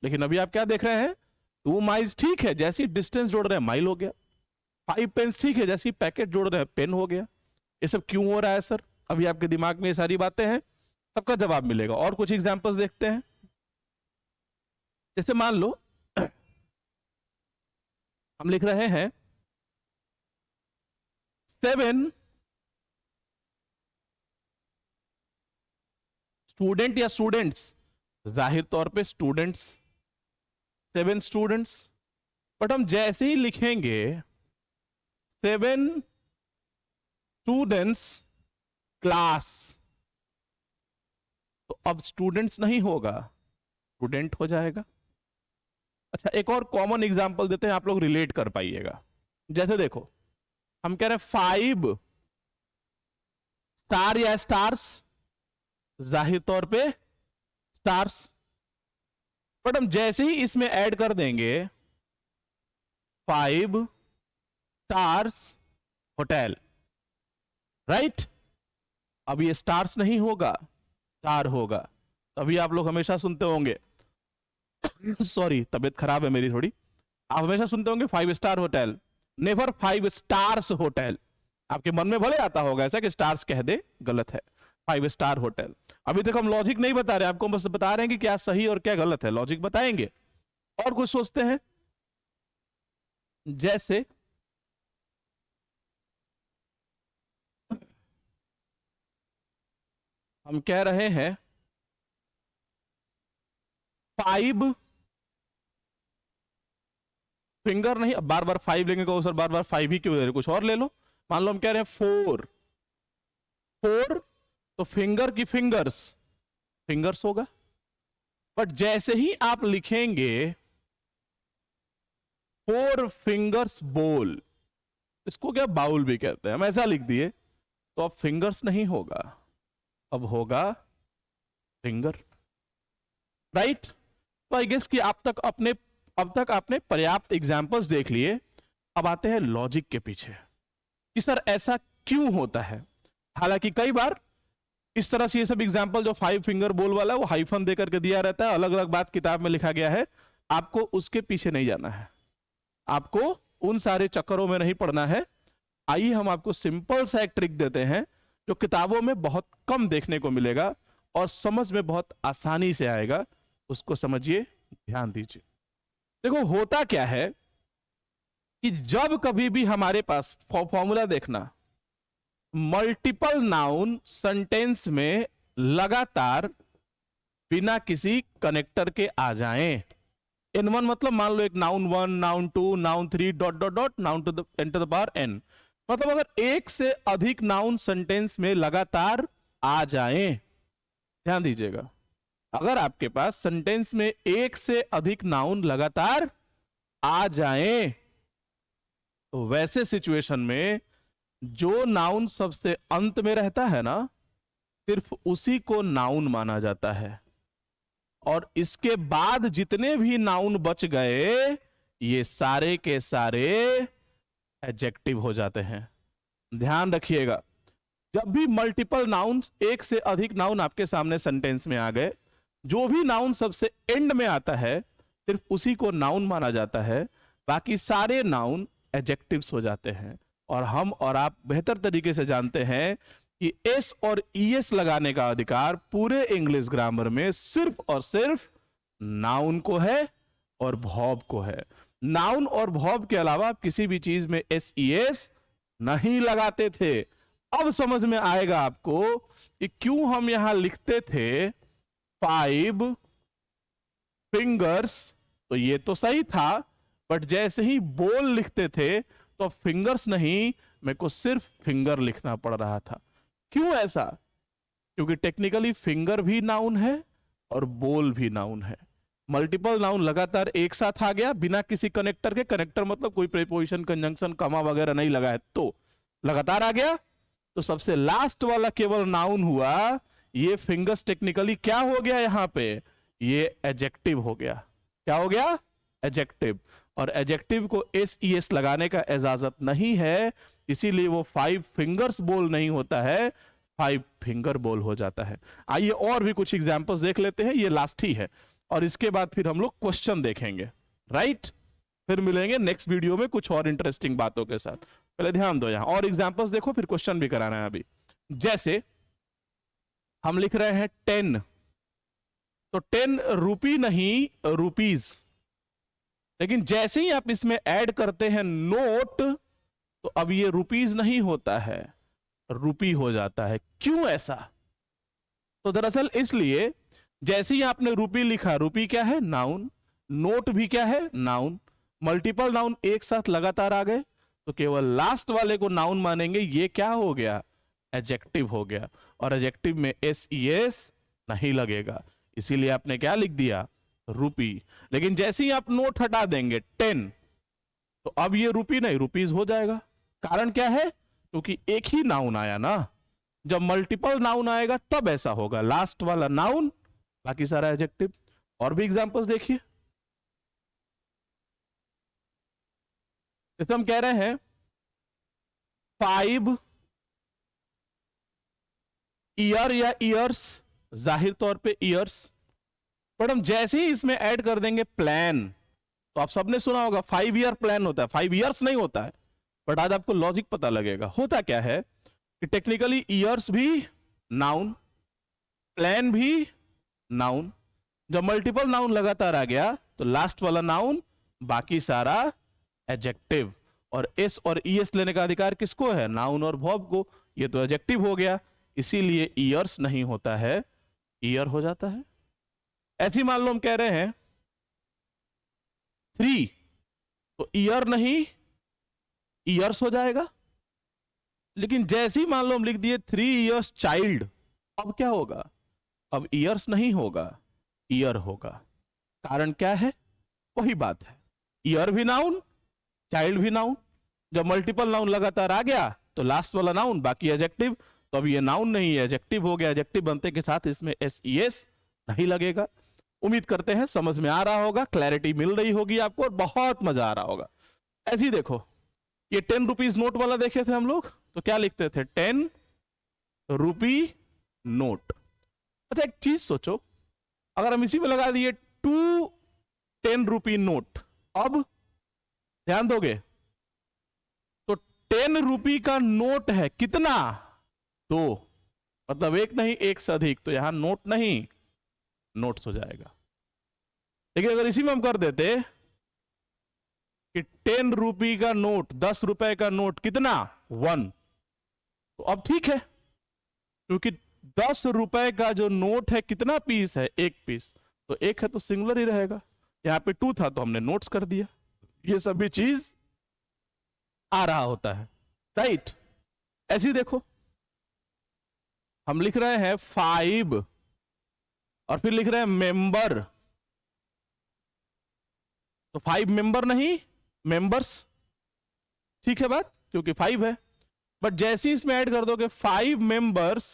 A: लेकिन अभी आप क्या देख रहे हैं, 2 माइल्स ठीक है, जैसी डिस्टेंस जोड़ रहे हैं माइल हो गया। 5 पेन्स ठीक है, जैसी पैकेट जोड़ रहे हैं पेन हो गया। ये सब क्यों हो रहा है सर? अभी आपके दिमाग में ये सारी बातें हैं, सबका जवाब मिलेगा। और कुछ एग्जांपल्स देखते हैं। जैसे मान लो हम लिख रहे हैं 7 स्टूडेंट या स्टूडेंट्स, जाहिर तौर पे स्टूडेंट्स, 7 स्टूडेंट्स। बट हम जैसे ही लिखेंगे 7 स्टूडेंट्स क्लास, तो अब स्टूडेंट्स नहीं होगा, स्टूडेंट हो जाएगा। अच्छा, एक और कॉमन एग्जांपल देते हैं, आप लोग रिलेट कर पाइएगा। जैसे देखो हम कह रहे हैं 5 स्टार या स्टार्स, जाहिर तौर पे स्टार्स। बट हम जैसे ही इसमें ऐड कर देंगे 5 स्टार्स होटल, राइट? अब ये स्टार्स नहीं होगा, स्टार होगा। अभी आप लोग हमेशा सुनते होंगे सॉरी तबीयत खराब है मेरी थोड़ी, आप हमेशा सुनते होंगे 5 star hotel, never 5 stars hotel. आपके मन में भले आता होगा ऐसा कि स्टार्स कह दे, गलत है, 5 स्टार होटल। अभी तक हम लॉजिक नहीं बता रहे, आपको बस बता रहे हैं कि क्या सही और क्या गलत है, लॉजिक बताएंगे। और कुछ सोचते हैं, जैसे हम कह रहे हैं 5 फिंगर नहीं, अब बार बार 5 लेंगे कहो सर बार बार 5 ही क्यों ले रहे, कुछ और ले लो। मान लो हम कह रहे हैं 4 तो फिंगर की फिंगर्स, फिंगर्स होगा। बट जैसे ही आप लिखेंगे 4 फिंगर्स बोल, इसको क्या बाउल भी कहते हैं, हम ऐसा लिख दिए, तो अब फिंगर्स नहीं होगा, अब होगा फिंगर, राइट? तो आई गेस कि अब तक आपने पर्याप्त एग्जाम्पल्स देख लिए। अब आते हैं लॉजिक के पीछे कि सर ऐसा क्यों होता है। हालांकि कई बार इस तरह से ये सब एग्जाम्पल जो 5 फिंगर बोल वाला है वो हाइफन देकर के दिया रहता है, अलग अलग बात किताब में लिखा गया है, आपको उसके पीछे नहीं जाना है, आपको उन सारे चक्करों में नहीं पड़ना है। आइए हम आपको सिंपल सा एक ट्रिक देते हैं जो किताबों में बहुत कम देखने को मिलेगा और समझ में बहुत आसानी से आएगा, उसको समझिए, ध्यान दीजिए। देखो होता क्या है कि जब कभी भी हमारे पास फॉर्मूला देखना, मल्टीपल नाउन सेंटेंस में लगातार बिना किसी कनेक्टर के आ जाएं। N1 मतलब मान लो एक noun 1, noun 2, noun 3 dot dot dot noun to the n to the power n, मतलब अगर एक से अधिक नाउन सेंटेंस में लगातार आ जाएं, ध्यान दीजिएगा, अगर आपके पास सेंटेंस में एक से अधिक नाउन लगातार आ जाएं, तो वैसे सिचुएशन में जो नाउन सबसे अंत में रहता है ना, सिर्फ उसी को नाउन माना जाता है, और इसके बाद जितने भी नाउन बच गए ये सारे के सारे एडजेक्टिव हो जाते हैं। ध्यान रखिएगा, जब भी मल्टीपल नाउन, एक से अधिक नाउन आपके सामने सेंटेंस में आ गए, जो भी नाउन सबसे एंड में आता है सिर्फ उसी को नाउन माना जाता है, बाकी सारे नाउन एडजेक्टिव्स हो जाते हैं। और हम और आप बेहतर तरीके से जानते हैं कि एस और ईएस लगाने का अधिकार पूरे इंग्लिश ग्रामर में सिर्फ और सिर्फ नाउन को है और वर्ब को है। नाउन और वर्ब के अलावा आप किसी भी चीज में एस ईएस नहीं लगाते थे। अब समझ में आएगा आपको कि क्यों हम यहां लिखते थे 5 फिंगर्स, तो ये तो सही था, बट जैसे ही बोल लिखते थे तो फिंगर्स नहीं, मेरे को सिर्फ फिंगर लिखना पड़ रहा था। क्यों ऐसा? क्योंकि टेक्निकली फिंगर भी नाउन है और बोल भी नाउन है। मल्टीपल नाउन लगातार एक साथ आ गया बिना किसी कनेक्टर के, कनेक्टर मतलब कोई प्रीपोजिशन, कंजंक्शन, कमा वगैरह नहीं लगाया, तो लगातार आ गया। तो सबसे लास्ट वाला केवल नाउन हुआ। ये फिंगर्स टेक्निकली क्या हो गया यहां पे? ये एडजेक्टिव हो गया। क्या हो गया? एडजेक्टिव। और एडजेक्टिव को एस ई एस लगाने का इजाजत नहीं है, इसीलिए वो 5 फिंगर्स बोल नहीं होता है, 5 फिंगर बोल हो जाता है। आइए और भी कुछ एग्जांपल्स देख लेते हैं, ये लास्ट ही है, और इसके बाद फिर हम लोग क्वेश्चन देखेंगे। राइट, फिर मिलेंगे नेक्स्ट वीडियो में कुछ और इंटरेस्टिंग बातों के साथ। पहले ध्यान दो, यहां और एग्जांपल्स देखो, फिर क्वेश्चन भी कराना है अभी। जैसे हम लिख रहे हैं 10, तो 10 रुपी नहीं रुपीज, लेकिन जैसे ही आप इसमें ऐड करते हैं नोट, तो अब ये रुपीज नहीं होता है, रुपी हो जाता है। क्यों ऐसा? तो दरअसल इसलिए जैसे ही आपने रुपी लिखा, रुपी क्या है? नाउन। नोट भी क्या है? नाउन। मल्टीपल नाउन एक साथ लगातार आ गए, तो केवल लास्ट वाले को नाउन मानेंगे। ये क्या हो गया? एडजेक्टिव हो गया। और एडजेक्टिव में एस ई एस नहीं लगेगा, इसीलिए आपने क्या लिख दिया? रुपी। लेकिन जैसे ही आप नोट हटा देंगे 10, तो अब ये रुपी नहीं रुपीज हो जाएगा। कारण क्या है? क्योंकि एक ही नाउन आया ना। जब मल्टीपल नाउन आएगा तब ऐसा होगा, लास्ट वाला नाउन, बाकी सारा एडजेक्टिव। और भी एग्जांपल्स देखिए। जैसे हम कह रहे हैं 5 ईयर या ईयर्स, जाहिर तौर पे ईयर्स, बट हम जैसे ही इसमें ऐड कर देंगे प्लान, तो आप सबने सुना होगा 5 ईयर प्लान होता है, 5 ईयर्स नहीं होता है। बट आज आपको लॉजिक पता लगेगा। होता क्या है कि टेक्निकली ईयर्स भी नाउन, प्लान भी नाउन। जब मल्टीपल नाउन लगातार आ गया तो लास्ट वाला नाउन, बाकी सारा एडजेक्टिव। और एस और ईएस लेने का अधिकार किसको है? नाउन और वर्ब को। ये तो एडजेक्टिव हो गया, इसीलिए ईयर्स नहीं होता है, ईयर हो जाता है। ऐसे ही मान लो हम कह रहे हैं 3, तो ईयर नहीं ईयर्स हो जाएगा। लेकिन जैसे ही मान लो हम लिख दिए 3 इयर्स चाइल्ड, अब क्या होगा? अब ईयर्स नहीं होगा, ईयर होगा। कारण क्या है? वही बात है, ईयर भी नाउन, चाइल्ड भी नाउन। जब मल्टीपल नाउन लगातार आ गया तो लास्ट वाला नाउन, बाकी एडजेक्टिव, तो अब ये नाउन नहीं है, एडजेक्टिव हो गया। एडजेक्टिव बनते के साथ इसमें एस ई एस नहीं लगेगा। उम्मीद करते हैं समझ में आ रहा होगा, क्लैरिटी मिल रही होगी आपको और बहुत मजा आ रहा होगा। ऐसे ही देखो, ये 10 रुपीज नोट वाला देखे थे हम लोग, तो क्या लिखते थे? 10 रुपी नोट। अच्छा एक चीज सोचो, अगर हम इसी में लगा दिए 2 10 रुपी नोट, अब ध्यान दोगे तो 10 रुपी का नोट है कितना? 2, मतलब एक नहीं एक से अधिक, तो यहां नोट नहीं नोट्स हो जाएगा। लेकिन अगर इसी में हम कर देते कि 10 रुपी का नोट, 10 रुपए का नोट कितना? 1, तो अब ठीक है, क्योंकि 10 रुपए का जो नोट है कितना पीस है? 1 पीस, तो 1 है तो सिंगुलर ही रहेगा। यहां पे 2 था तो हमने नोट्स कर दिया। ये सभी चीज आ रहा होता है, राइट। ऐसे ही देखो, हम लिख रहे हैं 5 और फिर लिख रहे हैं मेंबर, तो 5 मेंबर नहीं मेंबर्स, ठीक है बात, क्योंकि 5 है। बट जैसे ही इसमें ऐड कर दोगे 5 मेंबर्स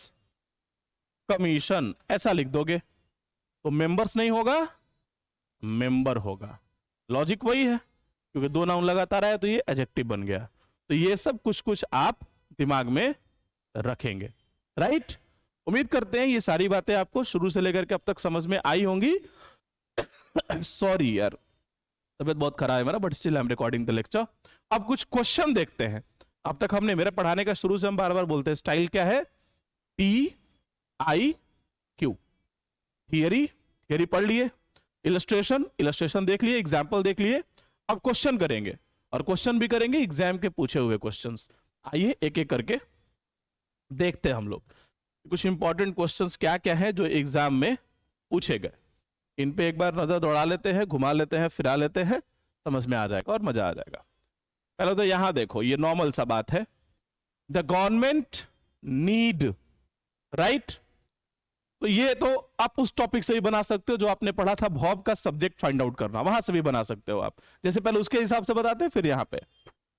A: कमीशन, ऐसा लिख दोगे, तो मेंबर्स नहीं होगा, मेंबर होगा। लॉजिक वही है, क्योंकि 2 नाउन लगातार आया तो ये एडजेक्टिव बन गया। तो ये सब कुछ कुछ आप दिमाग में रखेंगे, राइट। उम्मीद करते हैं ये सारी बातें आपको शुरू से लेकर के अब तक समझ में आई होंगी। सॉरी यार, तबीयत बहुत खराब है मेरा, but still I am recording the lecture. अब कुछ क्वेश्चन देखते हैं। अब तक हमने, मेरे पढ़ाने का शुरू से हम बार बार बोलते हैं स्टाइल क्या है, TIQ। थियरी पढ़ लिए, इलस्ट्रेशन देख लिए, एग्जाम्पल देख लिए। अब क्वेश्चन करेंगे, और क्वेश्चन भी करेंगे एग्जाम के पूछे हुए क्वेश्चंस। आइए एक एक करके देखते हैं हम लोग कुछ इंपॉर्टेंट क्वेश्चंस क्या क्या है जो एग्जाम में पूछे गए। इन पे एक बार नजर दौड़ा लेते हैं, घुमा लेते हैं, फिरा लेते हैं, समझ में आ जाएगा और मजा आ जाएगा। पहले तो यहां देखो, ये नॉर्मल सा बात है, द गवर्नमेंट नीड, राइट। तो ये तो आप उस टॉपिक से ही बना सकते हो जो आपने पढ़ा था, वर्ब का सब्जेक्ट फाइंड आउट करना, वहां से भी बना सकते हो आप। जैसे पहले उसके हिसाब से बताते हैं, फिर यहाँ पे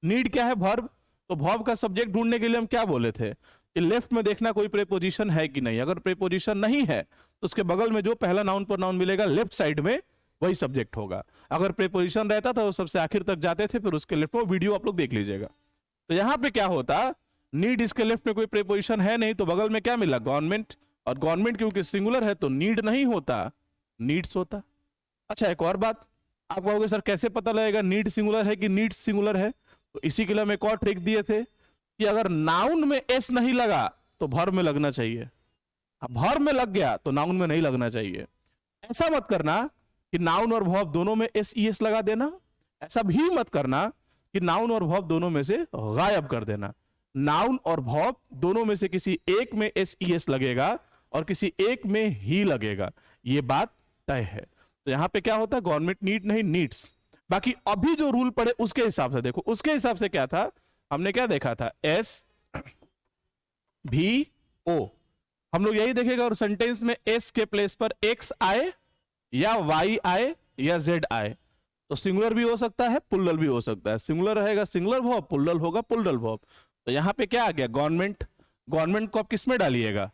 A: नीड क्या है, वर्ब। तो वर्ब का सब्जेक्ट ढूंढने के लिए हम क्या बोले थे कि लेफ्ट में देखना कोई प्रीपोजिशन है कि नहीं। अगर प्रीपोजिशन नहीं है तो उसके बगल में जो पहला नाउन पर नाउन मिलेगा लेफ्ट साइड में, वही सब्जेक्ट होगा। अगर प्रीपोजिशन रहता था वो सबसे आखिर तक जाते थे, फिर उसके लेफ्ट में वीडियो आप लोग देख लीजिएगा। तो यहाँ पे क्या होता, नीड, इसके लेफ्ट में कोई प्रीपोजिशन है नहीं, तो बगल में क्या मिला, गवर्नमेंट। और गवर्नमेंट क्योंकि सिंगुलर है तो नीड नहीं होता, नीड्स होता। अच्छा, एक और बात, आप कहोगे सर कैसे पता लगेगा नीड सिंगुलर है कि नीड्स सिंगुलर है। तो इसी के लिए हम एक और ट्रिक दिए थे कि अगर नाउन में एस नहीं लगा तो वर्ब में लगना चाहिए, अब वर्ब में लग गया तो नाउन में नहीं लगना चाहिए। ऐसा मत करना कि नाउन और वर्ब दोनों में एस ई एस लगा देना, ऐसा भी मत करना कि नाउन और वर्ब दोनों में से गायब कर देना। नाउन और वर्ब दोनों में से किसी एक में एस ई एस लगेगा और किसी एक में ही लगेगा, ये बात तय है। तो यहां पे क्या होता है, गवर्नमेंट नीड नहीं, नीड्स। बाकी अभी जो रूल पड़े उसके हिसाब से देखो, उसके हिसाब से क्या था, हमने क्या देखा था, एस भी ओ, हम लोग यही देखेगा। और सेंटेंस में एस के प्लेस पर एक्स आए या वाई आए या जेड आए, तो सिंगुलर भी हो सकता है, प्लूरल भी हो सकता है। सिंगुलर रहेगा सिंगुलर वर्ब, प्लूरल होगा प्लूरल वर्ब। तो यहां पे क्या आ गया, गवर्नमेंट। गवर्नमेंट को आप किस में डालिएगा,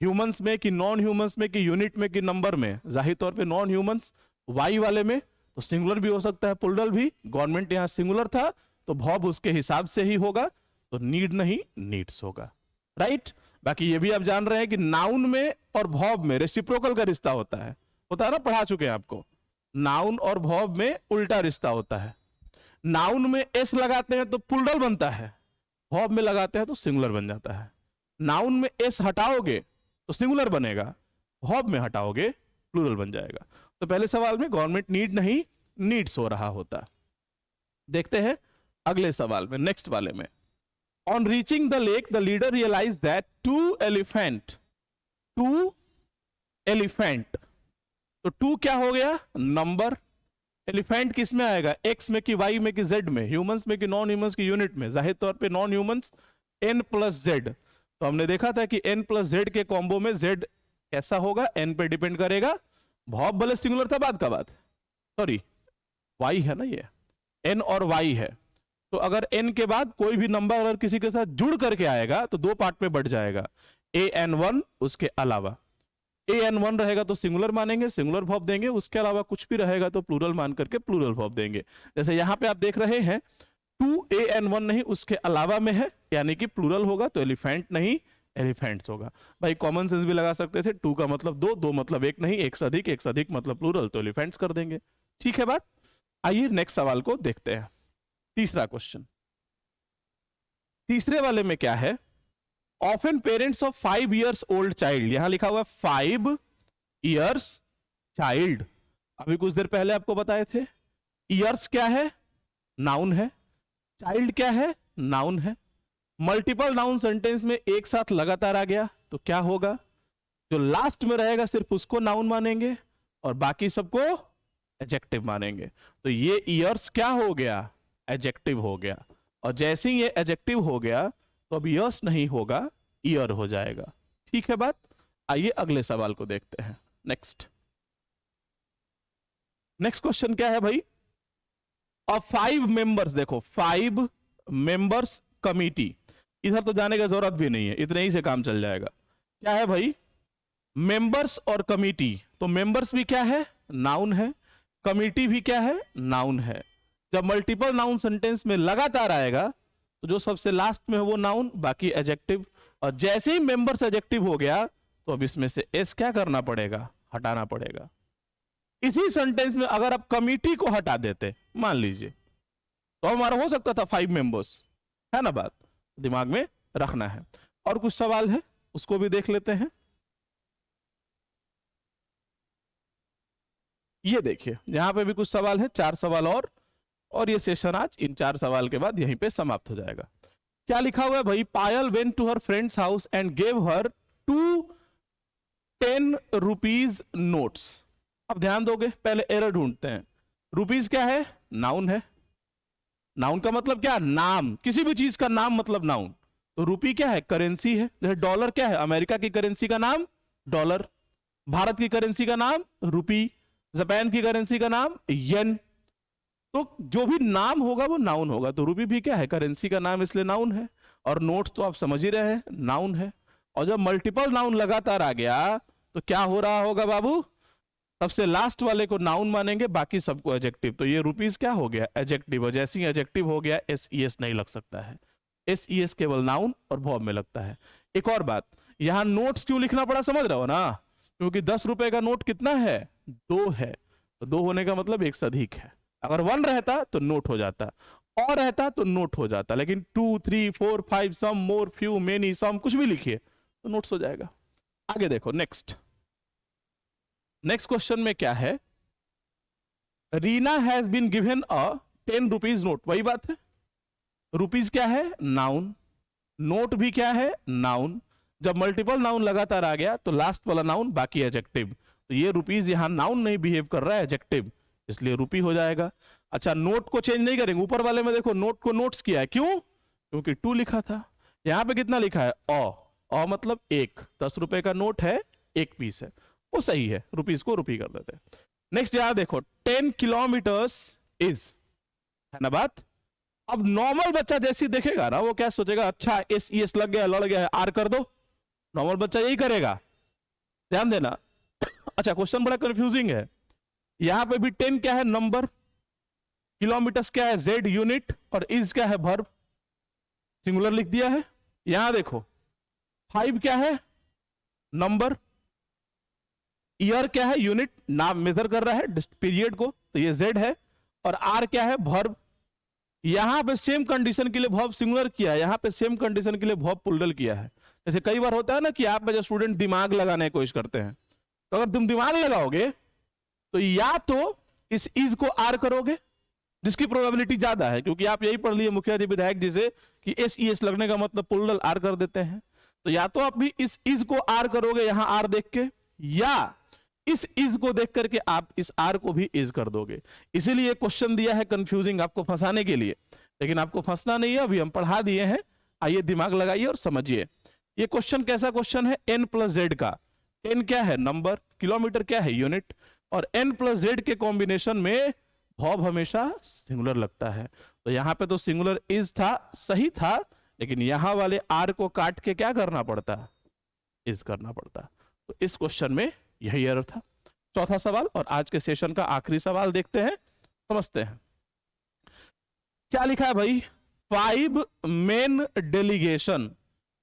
A: ह्यूमंस में कि नॉन ह्यूमंस में कि यूनिट में कि नंबर में, जाहिर तौर पे नॉन ह्यूमंस, वाई वाले में। तो सिंगुलर भी हो सकता है, प्लूरल भी। गवर्नमेंट यहां सिंगुलर था तो वर्ब उसके हिसाब से ही होगा, तो नीड नहीं नीड्स होगा, राइट। बाकी ये भी आप जान रहे हैं कि नाउन में और वर्ब में रेसिप्रोकल का रिश्ता होता है ना, पढ़ा चुके हैं आपको। नाउन और वर्ब में उल्टा रिश्ता होता है। नाउन में एस लगाते हैं तो प्लूरल बनता है, वर्ब में लगाते हैं तो सिंगुलर बन जाता है। नाउन में एस हटाओगे तो सिंगुलर बनेगा, वर्ब में हटाओगे प्लूरल बन जाएगा। तो पहले सवाल में गवर्नमेंट नीड नहीं नीड्स हो रहा होता। देखते हैं अगले सवाल में, नेक्स्ट वाले में। On reaching the lake the leader realise that two elephant. तो टू क्या हो गया, नंबर। एलिफेंट किस में आएगा, एक्स में कि वाई में कि जेड में, ह्यूमंस में कि नॉन ह्यूमंस की यूनिट में, जाहिर तौर पे non humans, N plus Z. तो हमने देखा था कि एन प्लस जेड के कॉम्बो में जेड कैसा होगा, एन पे डिपेंड करेगा। वर्ब भले सिंगुलर था, बाद का बात, सॉरी वाई है ना, ये एन और वाई है। तो अगर एन के बाद कोई भी नंबर अगर किसी के साथ जुड़ करके आएगा तो दो पार्ट में बढ़ जाएगा, ए एन वन, उसके अलावा ए एन वन रहेगा तो सिंगुलर मानेंगे, सिंगुलर वर्ब देंगे, उसके अलावा कुछ भी रहेगा तो प्लूरल मान करके प्लूरल वर्ब देंगे। जैसे यहां पे आप देख रहे हैं टू ए एन वन नहीं, उसके अलावा में है, यानी कि प्लूरल होगा, तो एलिफेंट नहीं एलिफेंट्स होगा। भाई कॉमन सेंस भी लगा सकते थे, टू का मतलब दो, दो मतलब एक नहीं, एक से अधिक मतलब प्लूरल, तो एलिफेंट्स कर देंगे। ठीक है बात। आइए नेक्स्ट सवाल को देखते हैं, तीसरा क्वेश्चन। तीसरे वाले में क्या है, often parents of 5 years old child, यहां लिखा हुआ है 5 years चाइल्ड। अभी कुछ देर पहले आपको बताए थे, ईयर्स क्या है, नाउन है, चाइल्ड क्या है, नाउन है। मल्टीपल नाउन सेंटेंस में एक साथ लगातार आ गया तो क्या होगा, जो लास्ट में रहेगा सिर्फ उसको नाउन मानेंगे और बाकी सबको एडजेक्टिव मानेंगे। तो ये ईयर्स क्या हो गया, एडजेक्टिव हो गया। और जैसे ही ये एडजेक्टिव हो गया तो अब ईयर्स नहीं होगा, ईयर हो जाएगा। ठीक है बात। आइए अगले सवाल को देखते हैं, नेक्स्ट क्वेश्चन क्या है भाई, और 5 मेंबर्स, देखो 5 मेंबर्स कमिटी, इधर तो जाने की जरूरत भी नहीं है, इतने ही से काम चल जाएगा। क्या है भाई, मेंबर्स और कमिटी। तो मेंबर्स भी क्या है, नाउन है, कमिटी भी क्या है, नाउन है। जब मल्टीपल नाउन सेंटेंस में लगातार आएगा तो जो सबसे लास्ट में है वो नाउन, बाकी एडजेक्टिव। और जैसे ही मेंबर्स एडजेक्टिव हो गया तो अब इसमें से एस क्या करना पड़ेगा, हटाना पड़ेगा। इसी सेंटेंस में अगर आप कमिटी को हटा देते मान लीजिए, तो हमारा हो सकता था 5 मेंबर्स, है ना बात। दिमाग में रखना है। और कुछ सवाल है उसको भी देख लेते हैं। ये देखिए यहां पे भी कुछ सवाल है, 4 सवाल और ये सेशन आज इन 4 सवाल के बाद यहीं पे समाप्त हो जाएगा। क्या लिखा हुआ है भाई, Payal went to her friend's house and gave her 2 10 rupees notes. अब ध्यान दोगे, पहले एरर ढूंढते हैं। रुपीज क्या है, नाउन है। नाउन का मतलब क्या, नाम, किसी भी चीज का नाम मतलब नाउन। तो रुपी क्या है, करेंसी है। जैसे डॉलर क्या है, अमेरिका की करेंसी का नाम डॉलर, भारत की करेंसी का नाम रुपी, जापान की करेंसी का नाम येन। तो जो भी नाम होगा वो नाउन होगा। तो रुपी भी क्या है, करेंसी का नाम, इसलिए नाउन है। और नोट्स तो आप समझ ही रहे हैं, नाउन है। और जब मल्टीपल नाउन लगातार आ गया तो क्या हो रहा होगा बाबू, सबसे लास्ट वाले को नाउन मानेंगे, बाकी सबको एडजेक्टिव। तो ये रुपीज क्या हो गया, एडजेक्टिव। और जैसे ही एडजेक्टिव हो गया एस नहीं लग सकता है। एस केवल नाउन और वर्ब में लगता है। एक और बात, यहां नोट्स क्यों लिखना पड़ा समझ रहे हो ना, क्योंकि 10 रुपए का नोट कितना है, 2 है। तो 2 होने का मतलब 1 से अधिक है। अगर 1 रहता तो नोट हो जाता, और रहता तो नोट हो जाता। लेकिन 2 3 4 5 सम, मोर, फ्यू, मेनी, सम, कुछ भी लिखिए तो नोट्स हो जाएगा। आगे देखो, नेक्स्ट क्वेश्चन में क्या है, Reena has been given a 10 rupees note. वही बात है, रुपीज क्या है, नाउन, नोट भी क्या है, नाउन। जब मल्टीपल नाउन लगातार आ गया तो लास्ट वाला नाउन, बाकी एडजेक्टिव। तो ये रुपीज यहां नाउन नहीं बिहेव कर रहा है, एडजेक्टिव, इसलिए रुपी हो जाएगा। अच्छा, नोट को चेंज नहीं करेंगे, ऊपर वाले में देखो नोट को नोट्स किया है, क्यों, क्योंकि 2 लिखा था। यहां पे कितना लिखा है, ओ मतलब 1, 10 रुपए का नोट है, 1 पीस है, वो सही है, रुपीज को रुपी कर देते हैं। नेक्स्ट यहां देखो, 10 किलोमीटर्स इज, है ना बात। अब नॉर्मल बच्चा जैसी देखेगा ना, वो क्या सोचेगा, अच्छा एस लग गया, लड़ गया है, आर कर दो। नॉर्मल बच्चा यही करेगा, ध्यान देना। अच्छा, क्वेश्चन बड़ा कंफ्यूजिंग है। यहां पे भी 10 क्या है, नंबर, किलोमीटर्स क्या है, जेड यूनिट, और इज क्या है, वर्ब, सिंगुलर लिख दिया है। यहां देखो 5 क्या है, नंबर, ईयर क्या है, यूनिट, नाम मेजर कर रहा है पीरियड को, तो ये जेड है। और आर क्या है, वर्ब। यहां पे सेम कंडीशन के लिए वर्ब सिंगुलर किया है, यहां पे सेम कंडीशन के लिए वर्ब प्लूरल किया है। जैसे कई बार होता है ना कि आप में जो स्टूडेंट दिमाग लगाने की कोशिश करते हैं, तो अगर तुम दिमाग लगाओगे तो या तो इस इज को आर करोगे, जिसकी प्रोबेबिलिटी ज्यादा है, क्योंकि आप यही पढ़ लिए मुखिया जी विधायक जी से कि एस लगने का मतलब प्लूरल आर कर देते हैं। तो या तो आप भी इस इज को आर करोगे यहां आर देख के, या इस इज को देख करके आप इस आर को भी इज कर दोगे। इसीलिए क्वेश्चन दिया है कंफ्यूजिंग, आपको फंसाने के लिए। लेकिन आपको फंसना नहीं है, अभी हम पढ़ा दिए हैं, आइए दिमाग लगाइए और समझिए। ये क्वेश्चन कैसा क्वेश्चन है, n प्लस जेड का। n क्या है, नंबर, किलोमीटर क्या है, यूनिट, और n प्लस जेड के कॉम्बिनेशन में वर्ब हमेशा सिंगुलर लगता है। तो यहां पे तो सिंगुलर इज था, सही था, लेकिन यहां वाले आर को काट के क्या करना पड़ता, इज करना पड़ता। तो इस क्वेश्चन में यही एरर था। चौथा सवाल और आज के सेशन का आखिरी सवाल देखते हैं, समझते हैं। क्या लिखा है भाई, 5 मेन डेलीगेशन।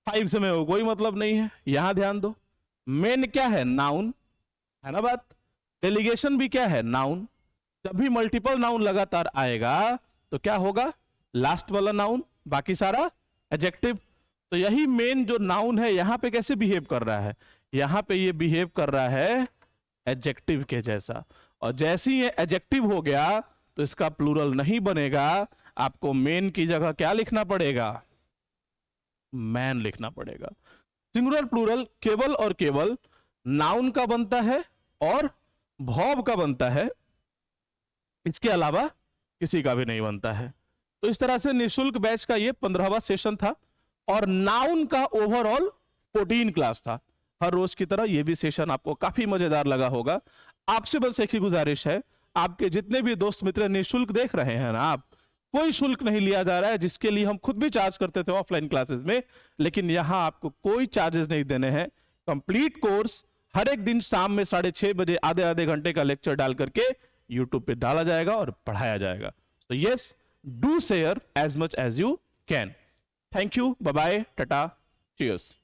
A: 5 से में हो कोई मतलब नहीं है, यहां ध्यान दो। मेन क्या है, नाउन, है ना बात। डेलीगेशन भी क्या है, नाउन। जब भी मल्टीपल नाउन लगातार आएगा तो क्या होगा, लास्ट वाला नाउन, बाकी सारा एडजेक्टिव। तो यही मेन जो नाउन है यहां पे कैसे बिहेव कर रहा है, यहां पे ये बिहेव कर रहा है एडजेक्टिव के जैसा। और जैसे ही ये एडजेक्टिव हो गया तो इसका प्लूरल नहीं बनेगा, आपको मेन की जगह क्या लिखना पड़ेगा, मैन लिखना पड़ेगा। सिंगुलर प्लूरल केवल और केवल नाउन का बनता है और वर्ब का बनता है, इसके अलावा किसी का भी नहीं बनता है। तो इस तरह से निशुल्क बैच का ये 15वां सेशन था और नाउन का ओवरऑल 14 क्लास था। हर रोज की तरह ये भी सेशन आपको काफी मजेदार लगा होगा। आपसे बस एक ही गुजारिश है, आपके जितने भी दोस्त मित्र निशुल्क देख रहे हैं ना आप, कोई शुल्क नहीं लिया जा रहा है, जिसके लिए हम खुद भी चार्ज करते थे ऑफलाइन क्लासेस में, लेकिन यहां आपको कोई चार्जेस नहीं देने हैं। कंप्लीट कोर्स हर एक दिन शाम में 6:30 बजे आधे आधे घंटे का लेक्चर डाल करके यूट्यूब पे डाला जाएगा और पढ़ाया जाएगा। तो yes, do share as much as you can. Thank you, bye bye, tata, cheers.